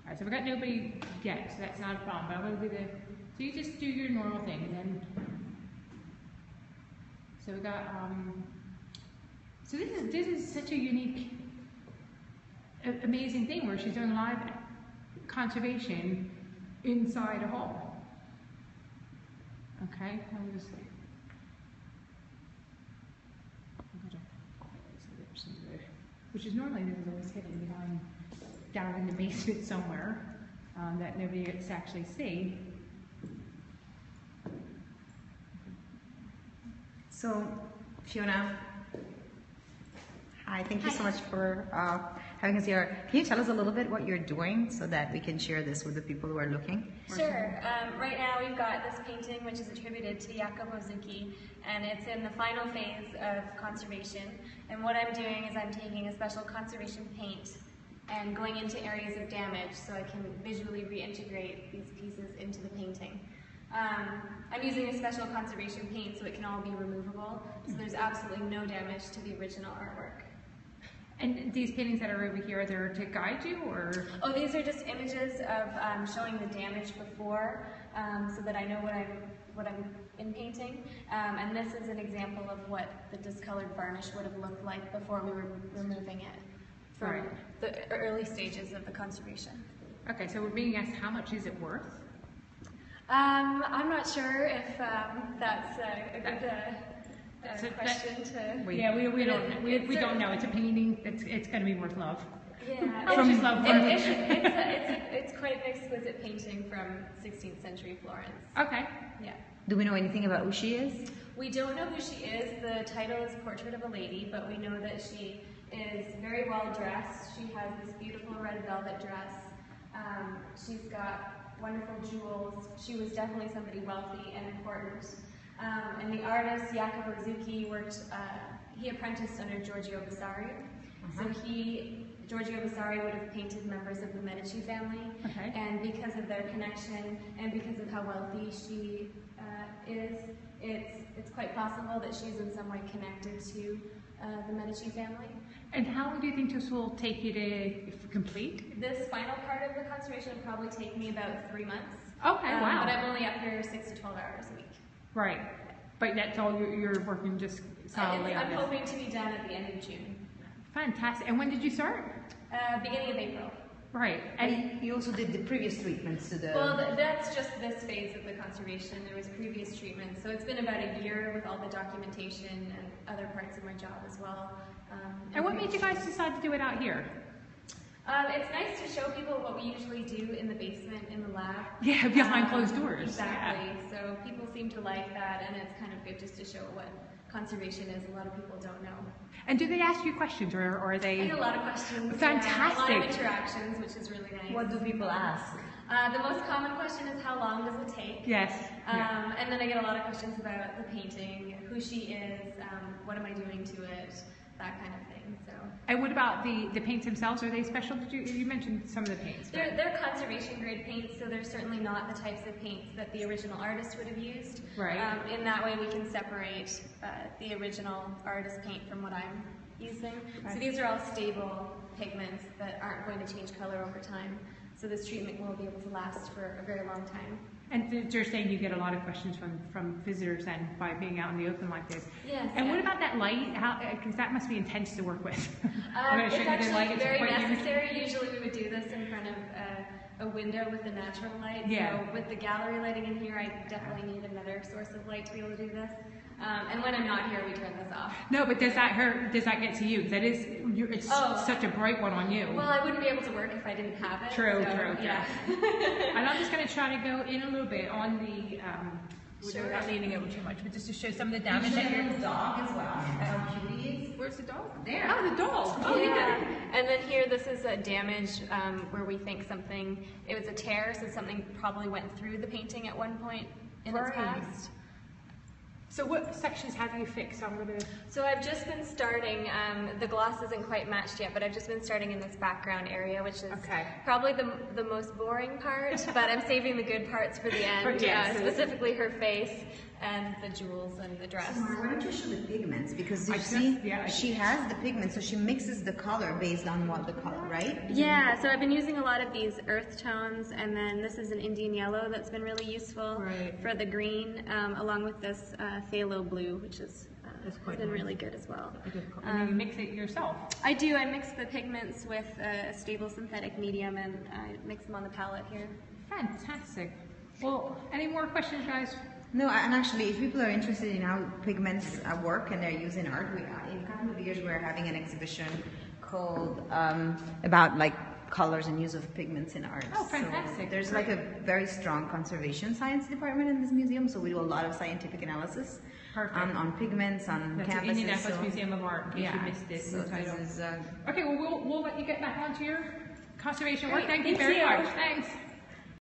Alright, so we got nobody yet, so that's not a problem, but I'm going to do so you just do your normal thing, and then, so we got, so this is such a unique, amazing thing where she's doing live conservation inside a hall. Okay, I'm just, which is normally this is always hidden behind, down in the basement somewhere, that nobody gets to actually see. So, Fiona, hi, thank you so much for having us here. Can you tell us a little bit what you're doing so that we can share this with the people who are looking? Sure. Right now we've got this painting which is attributed to Jakob Ozuki, and it's in the final phase of conservation. And what I'm doing is I'm taking a special conservation paint and going into areas of damage so I can visually reintegrate these pieces into the painting. I'm using a special conservation paint so it can all be removable, so there's absolutely no damage to the original artwork. And these paintings that are over here, are there to guide you, or? Oh, these are just images of showing the damage before, so that I know what I'm in painting. And this is an example of what the discolored varnish would have looked like before we were removing it from the early stages of the conservation. Okay, so we're being asked how much is it worth? I'm not sure if that's a good question to... Yeah, we don't know. It's a painting. It's going to be worth love. Yeah, it's quite an exquisite painting from 16th century Florence. Okay. Yeah. Do we know anything about who she is? We don't know who she is. The title is Portrait of a Lady, but we know that she is very well dressed. She has this beautiful red velvet dress. She's got wonderful jewels. She was definitely somebody wealthy and important. And the artist, Jakob Ozuki, he apprenticed under Giorgio Vasari. So Giorgio Vasari would have painted members of the Medici family. Okay. And because of their connection and because of how wealthy she is, it's quite possible that she's in some way connected to the Medici family. And how long do you think this will take you to complete? This final part of the conservation will probably take me about 3 months. Okay, wow. But I'm only up here 6 to 12 hours a week. Right. But that's all you're working just solidly on I'm this? hoping to be done at the end of June. Fantastic. And when did you start? Beginning of April. Right. And you also did the previous treatments to the... Well, that's just this phase of the conservation. There was previous treatments. So it's been about a year with all the documentation and other parts of my job as well. And what made you guys decide to do it out here? It's nice to show people what we usually do in the basement, in the lab. Yeah, behind closed doors. Exactly. Yeah. So people seem to like that, and it's kind of good just to show what conservation is. A lot of people don't know. And do they ask you questions, or are they... I get a lot of questions. Fantastic. Yeah, a lot of interactions, which is really nice. What do people ask? The most common question is how long does it take? Yes. And then I get a lot of questions about the painting, who she is, what am I doing to it, that kind of thing. So. And what about the paints themselves? Are they special? You mentioned some of the paints. They're conservation grade paints, so they're certainly not the types of paints that the original artist would have used. Right. In that way, we can separate the original artist paint from what I'm using. Right. So these are all stable pigments that aren't going to change color over time. So this treatment will be able to last for a very long time. And you're saying you get a lot of questions from visitors and by being out in the open like this. Yes. And what about that light? Because that must be intense to work with. It's actually very necessary. Usually we would do this in front of a window with the natural light. Yeah. So with the gallery lighting in here, I definitely need another source of light to be able to do this. And when I'm not here, we turn this off. No, but does that get to you? That is, it's such a bright one on you. Well, I wouldn't be able to work if I didn't have it. True. Yeah. And I'm just going to try to go in a little bit on the, without leaning over too much, but just to show some of the damage. And here's the dog as well. How cute he is. Where's the dog? There. Oh, the dog. Oh, yeah. And then here, this is a damage where we think it was a tear, so something probably went through the painting at one point in its past. So what sections have you fixed? I'm gonna. So I've just been starting, the gloss isn't quite matched yet, but I've just been starting in this background area, which is Okay. probably the most boring part, but I'm saving the good parts for the end, Yes. specifically her face and the jewels and the dress. So Mara, why don't you show the pigments? Because I you just- see, yeah, I- she has the pigments, so she mixes the color based on what the color, right? Yeah, so I've been using a lot of these earth tones, and then this is an Indian yellow that's been really useful Right. for the green, along with this phthalo blue, which is That's has quite been nice. really good as well. And then you mix it yourself. I do. I mix the pigments with a stable synthetic medium, and I mix them on the palette here. Fantastic. Well, any more questions, guys? No, and actually, if people are interested in how pigments work and they're used in art, in a couple of years we're having an exhibition called about like colors and use of pigments in art. Oh, fantastic. So there's like a very strong conservation science department in this museum, so we do a lot of scientific analysis on pigments, on That's the canvases. Indianapolis so- Museum of Art, in case yeah, you missed it. so the title. this is Okay, well, we'll let you get back onto your conservation work. Great, Thank you thank very you. much. Thanks.